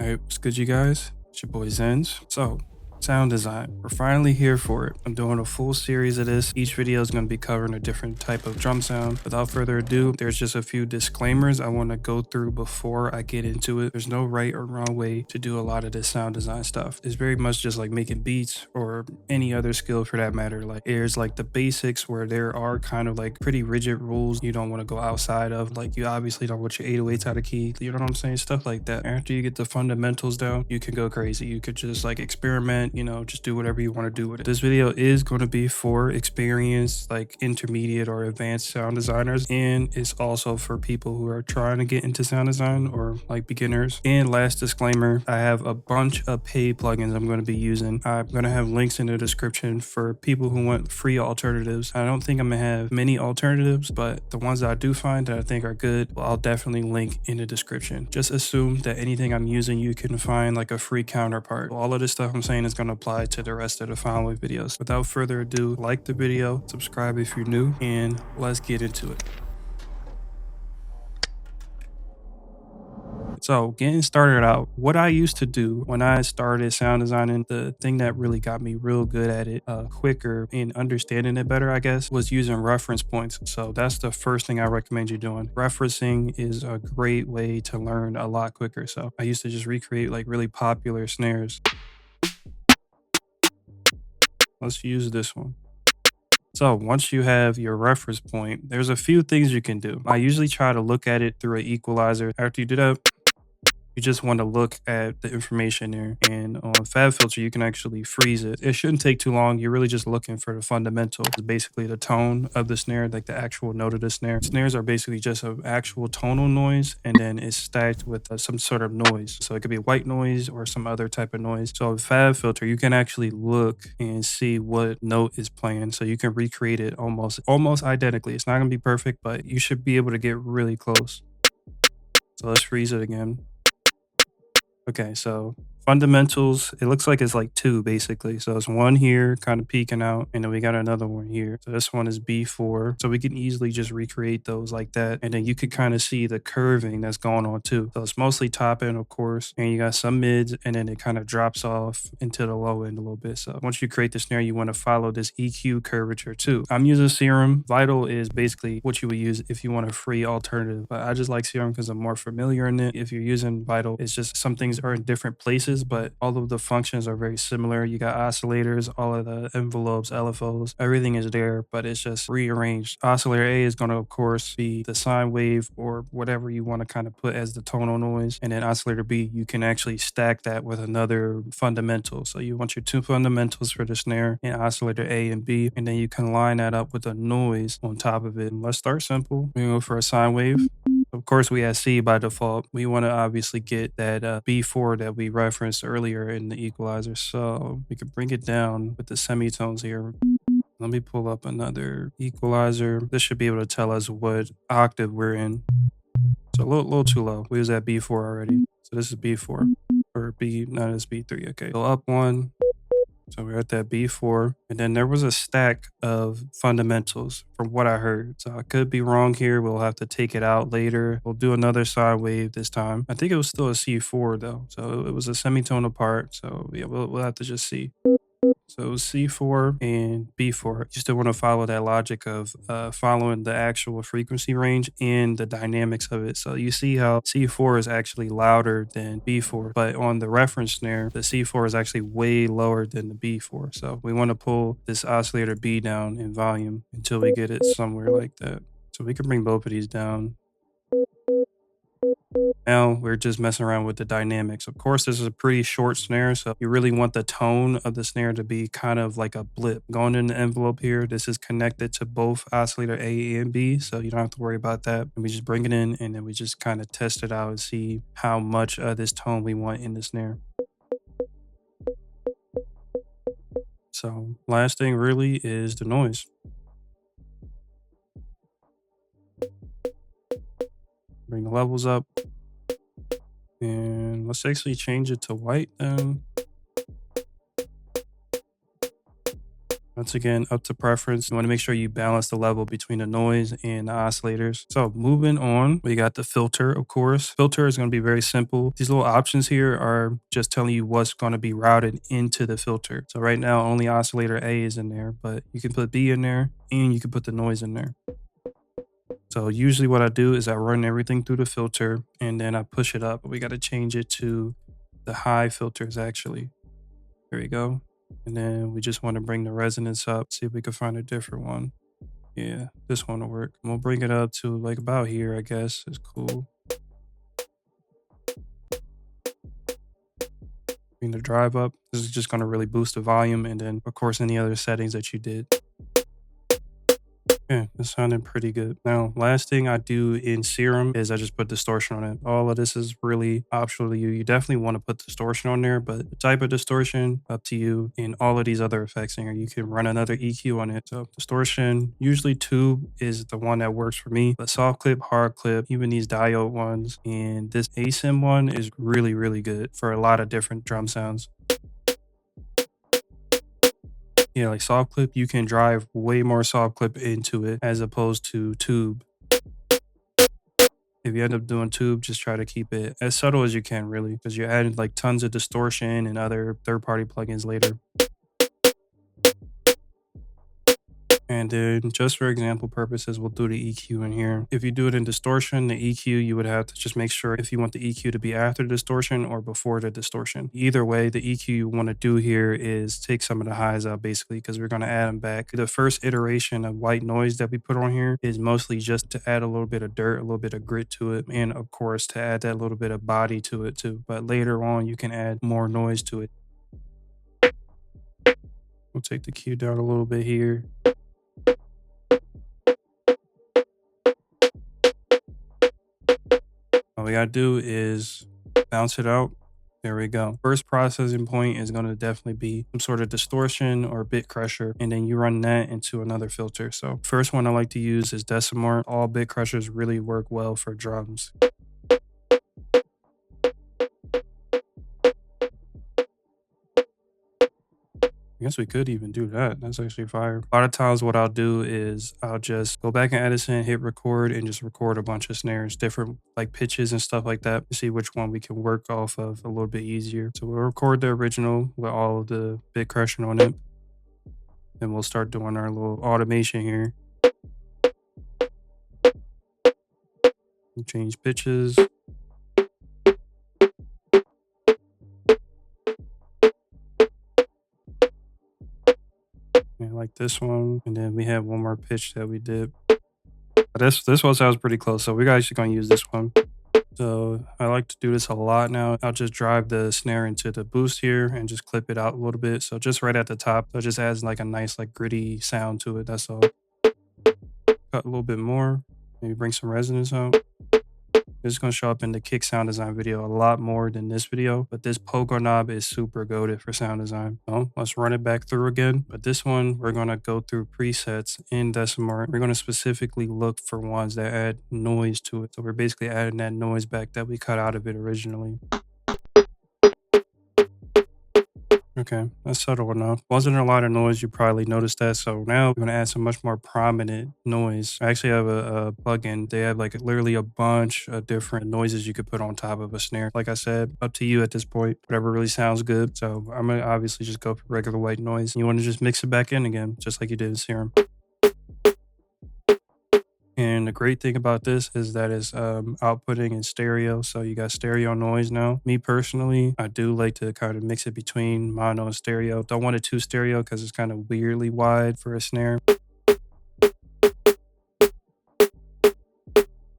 Alright, what's good, you guys? It's your boy Zens. So, sound design. We're finally here for it. I'm doing a full series of this. Each video is going to be covering a different type of drum sound. Without further ado, there's just a few disclaimers I want to go through before I get into it. There's no right or wrong way to do a lot of this sound design stuff. It's very much just like making beats or any other skill for that matter. Like there's like the basics where there are kind of like pretty rigid rules you don't want to go outside of. Like you obviously don't want your 808s out of key. You know what I'm saying? Stuff like that. After you get the fundamentals down, you can go crazy. You could just like experiment, just do whatever you want to do with it. This video is going to be for experienced, like intermediate or advanced sound designers, and it's also for people who are trying to get into sound design or like beginners. And last disclaimer, I have a bunch of paid plugins I'm going to be using. I'm going to have links in the description for people who want free alternatives. I don't think I'm going to have many alternatives, but the ones that I do find that I think are good, well, I'll definitely link in the description. Just assume that anything I'm using, you can find like a free counterpart. All of this stuff I'm saying is going to apply to the rest of the following videos. Without further ado, like the video, subscribe if you're new, and let's get into it. So getting started out, what I used to do when I started sound designing, the thing that really got me real good at it quicker and understanding it better, I guess, was using reference points. So that's the first thing I recommend you doing. Referencing is a great way to learn a lot quicker. So I used to just recreate like really popular snares. Let's use this one. So once you have your reference point, there's a few things you can do. I usually try to look at it through an equalizer. After you do that, you just want to look at the information there, and on FabFilter you can actually freeze it. It shouldn't take too long. You're really just looking for the fundamental. It's basically the tone of the snare, like the actual note of the snare. Snares are basically just an actual tonal noise, and then it's stacked with some sort of noise. So it could be white noise or some other type of noise. So with FabFilter you can actually look and see what note is playing, so you can recreate it almost identically. It's not going to be perfect, but you should be able to get really close. So let's freeze it again. Okay, so fundamentals, it looks like it's like two basically. So it's one here kind of peeking out, and then we got another one here. So this one is B4. So we can easily just recreate those like that. And then you could kind of see the curving that's going on too. So it's mostly top end, of course, and you got some mids, and then it kind of drops off into the low end a little bit. So once you create the snare, you want to follow this EQ curvature too. I'm using Serum. Vital is basically what you would use if you want a free alternative, but I just like Serum because I'm more familiar in it. If you're using Vital, it's just some things are in different places, but all of the functions are very similar. You got oscillators, all of the envelopes, LFOs, everything is there, but it's just rearranged. Oscillator A is going to, of course, be the sine wave or whatever you want to kind of put as the tonal noise. And then oscillator B, you can actually stack that with another fundamental. So you want your two fundamentals for the snare and oscillator A and B, and then you can line that up with a noise on top of it. And let's start simple. We go for a sine wave. Of course, we have C by default. We want to obviously get that B4 that we referenced earlier in the equalizer. So we can bring it down with the semitones here. Let me pull up another equalizer. This should be able to tell us what octave we're in. So a little too low. We was at B4 already. So this is B4 or B, no, it's B3. Okay, so up one. So we're at that B4, and then there was a stack of fundamentals from what I heard. So I could be wrong here. We'll have to take it out later. We'll do another sine wave this time. I think it was still a C4 though. So it was a semitonal part. So yeah, we'll have to just see. So it was C4 and B4. You still want to follow that logic of following the actual frequency range and the dynamics of it. So you see how C4 is actually louder than B4, but on the reference snare, the C4 is actually way lower than the B4. So we want to pull this oscillator B down in volume until we get it somewhere like that. So we can bring both of these down. Now we're just messing around with the dynamics. Of course, this is a pretty short snare, so you really want the tone of the snare to be kind of like a blip. Going in the envelope here, this is connected to both oscillator A and B, so you don't have to worry about that. And we just bring it in, and then we just kind of test it out and see how much of this tone we want in the snare. So last thing really is the noise. Bring the levels up. And let's actually change it to white then. Once again, up to preference. You want to make sure you balance the level between the noise and the oscillators. So moving on, we got the filter, of course. Filter is going to be very simple. These little options here are just telling you what's going to be routed into the filter. So right now, only oscillator A is in there, but you can put B in there and you can put the noise in there. So usually what I do is I run everything through the filter and then I push it up. We got to change it to the high filters actually. There we go. And then we just want to bring the resonance up, see if we can find a different one. Yeah, this one will work. We'll bring it up to like about here, I guess. It's cool. Bring the drive up. This is just going to really boost the volume. And then, of course, any other settings that you did. Yeah, it's sounding pretty good. Now, last thing I do in Serum is I just put distortion on it. All of this is really optional to you. You definitely want to put distortion on there, but the type of distortion, up to you. And all of these other effects in here, you can run another EQ on it. So distortion, usually tube is the one that works for me, but soft clip, hard clip, even these diode ones. And this ASIM one is really, really good for a lot of different drum sounds. Yeah, like soft clip, you can drive way more soft clip into it as opposed to tube. If you end up doing tube, just try to keep it as subtle as you can, really, because you're adding like tons of distortion and other third-party plugins later. And then just for example purposes, we'll do the EQ in here. If you do it in distortion, the EQ, you would have to just make sure if you want the EQ to be after the distortion or before the distortion. Either way, the EQ you want to do here is take some of the highs out basically, because we're going to add them back. The first iteration of white noise that we put on here is mostly just to add a little bit of dirt, a little bit of grit to it, and of course to add that little bit of body to it too. But later on, you can add more noise to it. We'll take the Q down a little bit here. All we gotta do is bounce it out. There we go. First processing point is gonna definitely be some sort of distortion or bit crusher, and then you run that into another filter. So first one I like to use is Decimart. All bit crushers really work well for drums. I guess we could even do that. That's actually fire. A lot of times what I'll do is I'll just go back in Edison, hit record, and just record a bunch of snares, different like pitches and stuff like that to see which one we can work off of a little bit easier. So we'll record the original with all of the bit crushing on it. Then we'll start doing our little automation here. We'll change pitches. Like this one, and then we have one more pitch that we did. This one sounds pretty close, so we're actually going to use this one. So I like to do this a lot now. I'll just drive the snare into the boost here and just clip it out a little bit. So just right at the top, so it just adds like a nice like gritty sound to it. That's all. Cut a little bit more, maybe bring some resonance out. This is going to show up in the kick sound design video a lot more than this video, but this pogo knob is super goated for sound design. So let's run it back through again. But this one, we're going to go through presets in Decimart. We're going to specifically look for ones that add noise to it. So we're basically adding that noise back that we cut out of it originally. Okay, that's subtle enough. Wasn't a lot of noise, you probably noticed that. So now we're going to add some much more prominent noise. I actually have a plugin. They have like literally a bunch of different noises you could put on top of a snare. Like I said, up to you at this point, whatever really sounds good. So I'm going to obviously just go for regular white noise. You want to just mix it back in again, just like you did in Serum. And the great thing about this is that it's outputting in stereo. So you got stereo noise now. Me personally, I do like to kind of mix it between mono and stereo. Don't want it too stereo because it's kind of weirdly wide for a snare.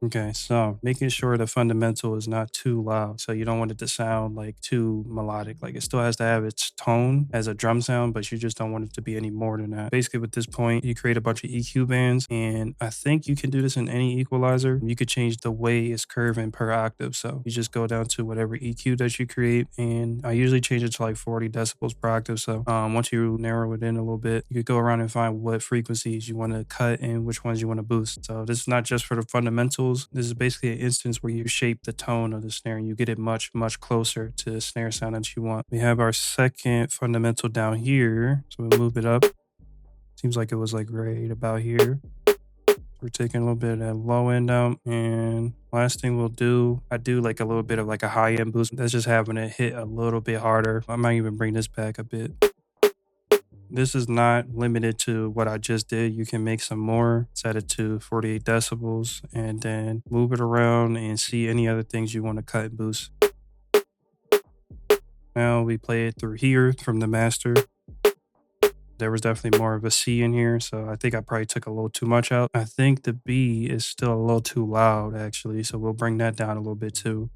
Okay, so making sure the fundamental is not too loud. So you don't want it to sound like too melodic. Like it still has to have its tone as a drum sound, but you just don't want it to be any more than that. Basically with this point, you create a bunch of EQ bands, and I think you can do this in any equalizer. You could change the way it's curving per octave. So you just go down to whatever EQ that you create, and I usually change it to like 40 decibels per octave. So once you narrow it in a little bit, you could go around and find what frequencies you want to cut and which ones you want to boost. So this is not just for the fundamentals. This is basically an instance where you shape the tone of the snare and you get it much, much closer to the snare sound that you want. We have our second fundamental down here. So we'll move it up. Seems like it was like right about here. We're taking a little bit of that low end out, and last thing we'll do, I do like a little bit of like a high end boost. That's just having it hit a little bit harder. I might even bring this back a bit. This is not limited to what I just did. You can make some more, set it to 48 decibels, and then move it around and see any other things you want to cut and boost. Now we play it through here from the master. There was definitely more of a C in here, so I think I probably took a little too much out. I think the B is still a little too loud, actually, so we'll bring that down a little bit too.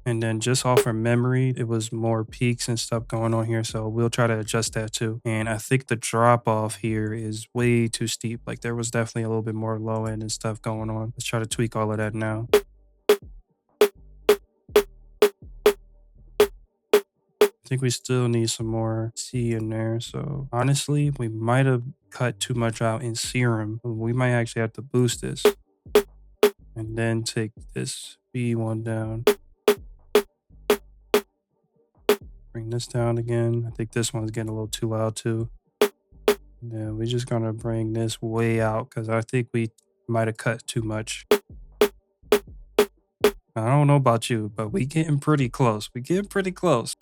And then just off from memory, it was more peaks and stuff going on here, so we'll try to adjust that too. And I think the drop off here is way too steep. Like there was definitely a little bit more low end and stuff going on. Let's try to tweak all of that now. I think we still need some more C in there. So honestly, we might have cut too much out in Serum. We might actually have to boost this and then take this B one down. Bring this down again. I think this one's getting a little too loud too. Yeah, we're just gonna bring this way out because I think we might have cut too much. I don't know about you, but we getting pretty close. We getting pretty close.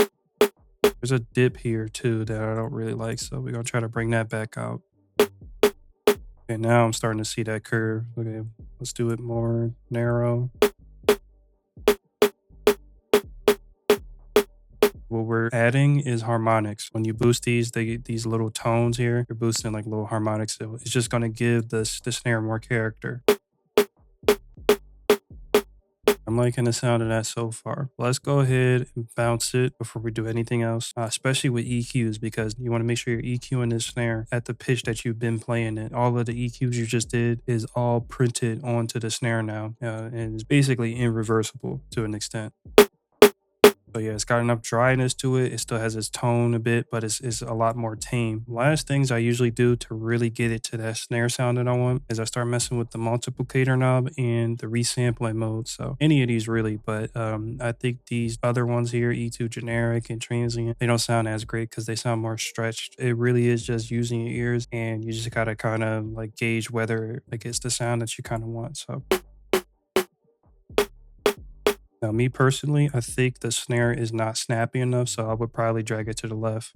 There's a dip here too that I don't really like, so we're gonna try to bring that back out. Okay, now I'm starting to see that curve. Okay, let's do it more narrow. What we're adding is harmonics. When you boost these, they get these little tones here. You're boosting like little harmonics. So it's just gonna give the snare more character. I'm liking the sound of that so far. Let's go ahead and bounce it before we do anything else, especially with EQs, because you want to make sure you're EQing this snare at the pitch that you've been playing it. All of the EQs you just did is all printed onto the snare now, and it's basically irreversible to an extent. So yeah, it's got enough dryness to it. It still has its tone a bit, but it's a lot more tame. Last things I usually do to really get it to that snare sound that I want is I start messing with the multiplicator knob and the resampling mode. So any of these really, but I think these other ones here, E2 generic and transient, they don't sound as great because they sound more stretched. It really is just using your ears, and you just gotta kind of like gauge whether like it's the sound that you kind of want. So. Now, me personally, I think the snare is not snappy enough, so I would probably drag it to the left.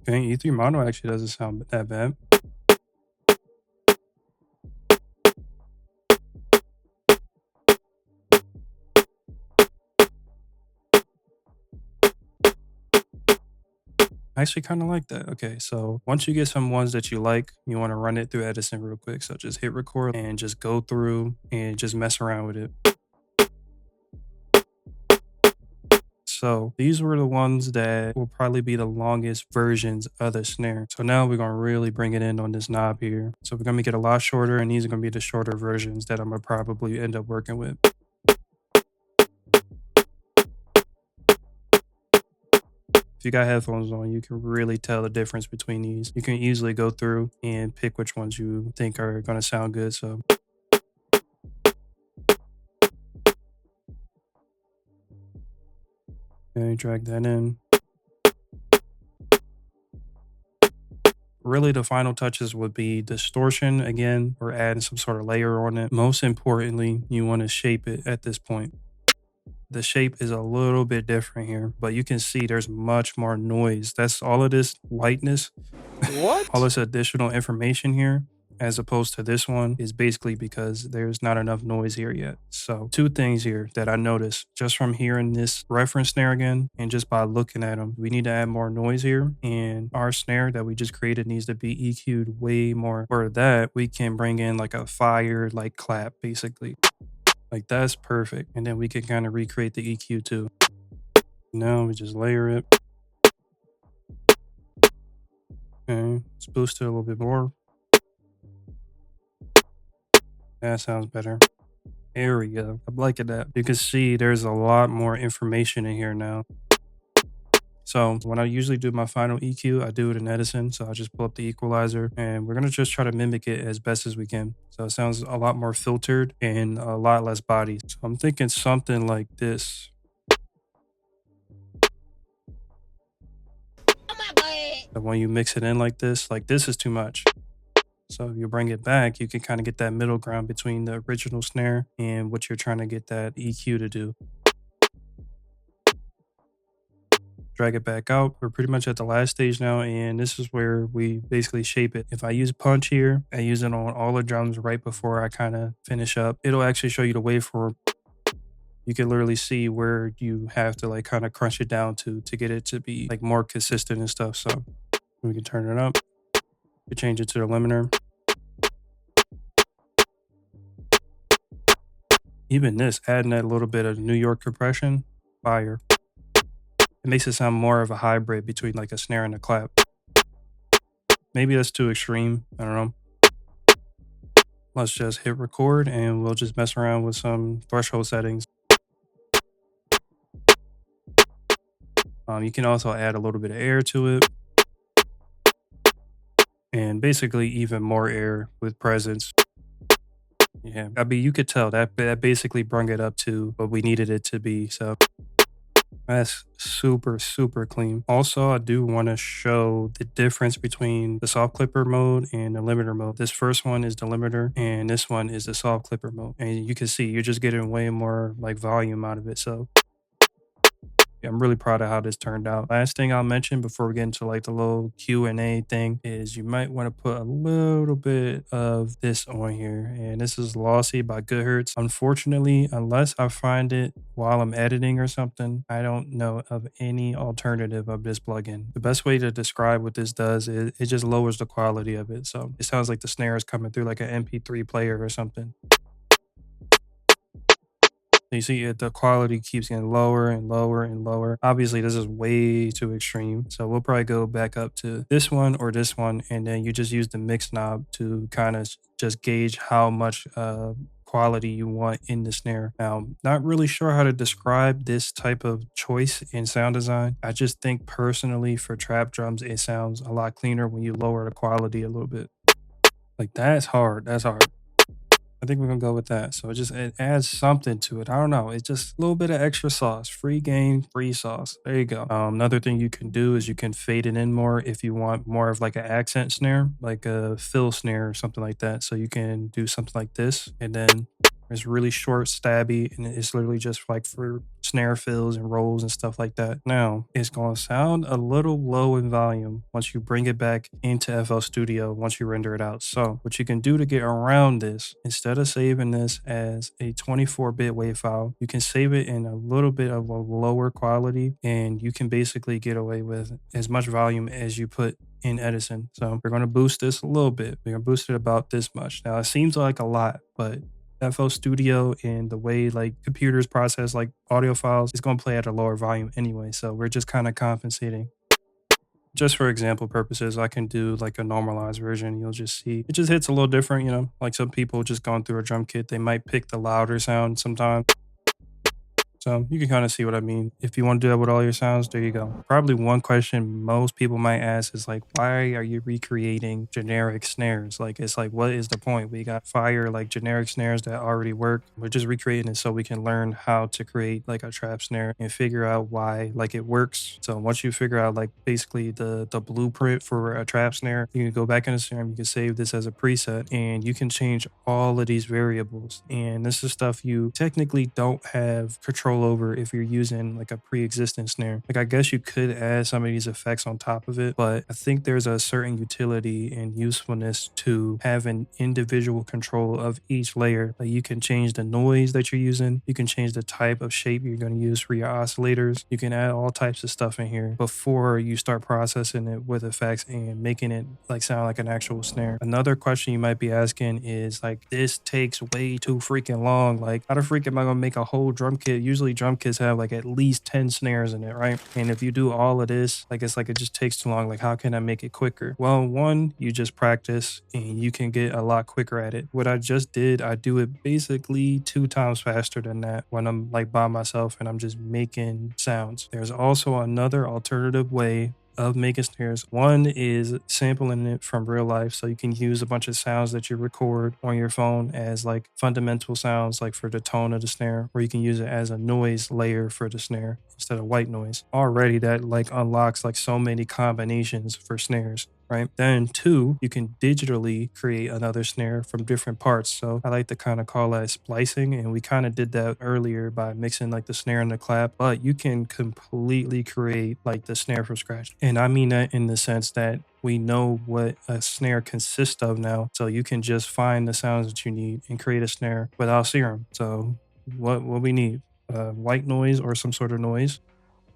Okay, E3 mono actually doesn't sound that bad. I actually kind of like that. Okay, so once you get some ones that you like, you want to run it through Edison real quick. So just hit record and just go through and just mess around with it. So these were the ones that will probably be the longest versions of the snare. So now we're going to really bring it in on this knob here. So we're going to make it a lot shorter, and these are going to be the shorter versions that I'm going to probably end up working with. If you got headphones on, you can really tell the difference between these. You can easily go through and pick which ones you think are going to sound good. So okay, drag that in. Really, the final touches would be distortion. Again, we're adding some sort of layer on it. Most importantly, you want to shape it at this point. The shape is a little bit different here, but you can see there's much more noise. That's all of this whiteness. What? All this additional information here, as opposed to this one, is basically because there's not enough noise here yet. So two things here that I noticed just from hearing this reference snare again, and just by looking at them, we need to add more noise here, and our snare that we just created needs to be EQ'd way more. For that, we can bring in like a fire like clap basically. Like that's perfect. And then we can kind of recreate the EQ too. Now we just layer it. Okay, let's boost it a little bit more. That sounds better. There we go. I'm liking that. You can see there's a lot more information in here now. So when I usually do my final EQ, I do it in Edison. So I just pull up the equalizer, and we're going to just try to mimic it as best as we can. So it sounds a lot more filtered and a lot less body. So I'm thinking something like this. But when you mix it in like this is too much. So if you bring it back, you can kind of get that middle ground between the original snare and what you're trying to get that EQ to do. Drag it back out. We're pretty much at the last stage now, and this is where we basically shape it. If I use punch here, I use it on all the drums right before I kind of finish up. It'll actually show you the waveform. You can literally see where you have to like kind of crunch it down to get it to be like more consistent and stuff. So we can turn it up. We change it to the limiter. Even this, adding that little bit of New York compression, fire. It makes it sound more of a hybrid between like a snare and a clap. Maybe that's too extreme. I don't know. Let's just hit record and we'll just mess around with some threshold settings. You can also add a little bit of air to it. And basically even more air with presence. Yeah, I mean, you could tell that basically brought it up to what we needed it to be. So that's super, super clean. Also, I do want to show the difference between the soft clipper mode and the limiter mode. This first one is the limiter and this one is the soft clipper mode. And you can see you're just getting way more like volume out of it. So yeah, I'm really proud of how this turned out. Last thing I'll mention before we get into like the little Q&A thing is you might want to put a little bit of this on here. And this is Lossy by Goodhertz. Unfortunately, unless I find it while I'm editing or something, I don't know of any alternative of this plugin. The best way to describe what this does is it just lowers the quality of it. So it sounds like the snare is coming through like an MP3 player or something. You see the quality keeps getting lower and lower and lower. Obviously, this is way too extreme. So we'll probably go back up to this one or this one. And then you just use the mix knob to kind of just gauge how much quality you want in the snare. Now, not really sure how to describe this type of choice in sound design. I just think personally for trap drums, it sounds a lot cleaner when you lower the quality a little bit. Like that's hard. That's hard. I think we're gonna go with that. So it adds something to it. I don't know. It's just a little bit of extra sauce. Free game, free sauce. There you go. Another thing you can do is you can fade it in more if you want more of like an accent snare, like a fill snare or something like that. So you can do something like this, and then it's really short, stabby, and it's literally just like for snare fills and rolls and stuff like that. Now, it's going to sound a little low in volume once you bring it back into FL Studio, once you render it out. So what you can do to get around this, instead of saving this as a 24-bit WAV file, you can save it in a little bit of a lower quality, and you can basically get away with as much volume as you put in Edison. So we're going to boost this a little bit. We're going to boost it about this much. Now, it seems like a lot, but FL Studio and the way like computers process like audio files is going to play at a lower volume anyway. So we're just kind of compensating. Just for example purposes, I can do like a normalized version. You'll just see it just hits a little different, you know, like some people just going through a drum kit, they might pick the louder sound sometimes. So you can kind of see what I mean. If you want to do that with all your sounds, there you go. Probably one question most people might ask is like, why are you recreating generic snares? Like, it's like, what is the point? We got fire, like generic snares that already work. We're just recreating it so we can learn how to create like a trap snare and figure out why like it works. So once you figure out like basically the blueprint for a trap snare, you can go back into Serum, you can save this as a preset, and you can change all of these variables. And this is stuff you technically don't have control over if you're using like a pre-existing snare. Like I guess you could add some of these effects on top of it, but I think there's a certain utility and usefulness to having individual control of each layer. Like you can change the noise that you're using, you can change the type of shape you're going to use for your oscillators, you can add all types of stuff in here before you start processing it with effects and making it like sound like an actual snare. Another question you might be asking is like, this takes way too freaking long. Like how the freak am I going to make a whole drum kit? Usually drum kits have like at least 10 snares in it, right? And if you do all of this, like it's like it just takes too long. Like how can I make it quicker? Well, one, you just practice and you can get a lot quicker at it. What I just did, I do it basically 2 times faster than that when I'm like by myself and I'm just making sounds. There's also another alternative way of making snares. One is sampling it from real life, so you can use a bunch of sounds that you record on your phone as like fundamental sounds, like for the tone of the snare, or you can use it as a noise layer for the snare instead of white noise. Already that like unlocks like so many combinations for snares. Right. Then two, you can digitally create another snare from different parts. So I like to kind of call that splicing. And we kind of did that earlier by mixing like the snare and the clap, but you can completely create like the snare from scratch. And I mean that in the sense that we know what a snare consists of now. So you can just find the sounds that you need and create a snare without Serum. So what we need, white noise or some sort of noise.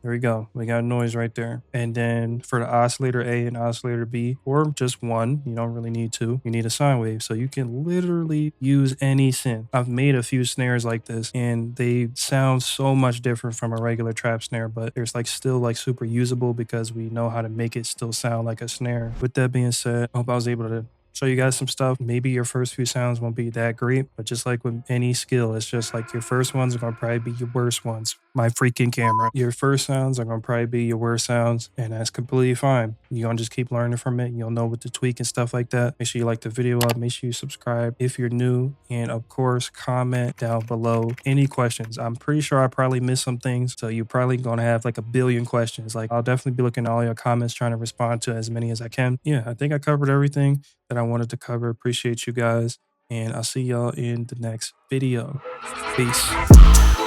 There we go. We got noise right there. And then for the oscillator A and oscillator B, or just one, you don't really need two, you need a sine wave. So you can literally use any synth. I've made a few snares like this and they sound so much different from a regular trap snare, but there's like still like super usable because we know how to make it still sound like a snare. With that being said, I hope I was able to show you guys some stuff. Maybe your first few sounds won't be that great, but just like with any skill, it's just like your first ones are gonna probably be your worst ones. My freaking camera. Your first sounds are gonna probably be your worst sounds, and that's completely fine. You're gonna just keep learning from it. You'll know what to tweak and stuff like that. Make sure you like the video up. Make sure you subscribe if you're new, and of course, comment down below any questions. I'm pretty sure I probably missed some things, so you're probably gonna have like a billion questions. Like I'll definitely be looking at all your comments, trying to respond to as many as I can. Yeah, I think I covered everything that I wanted to cover. Appreciate you guys, and I'll see y'all in the next video. Peace.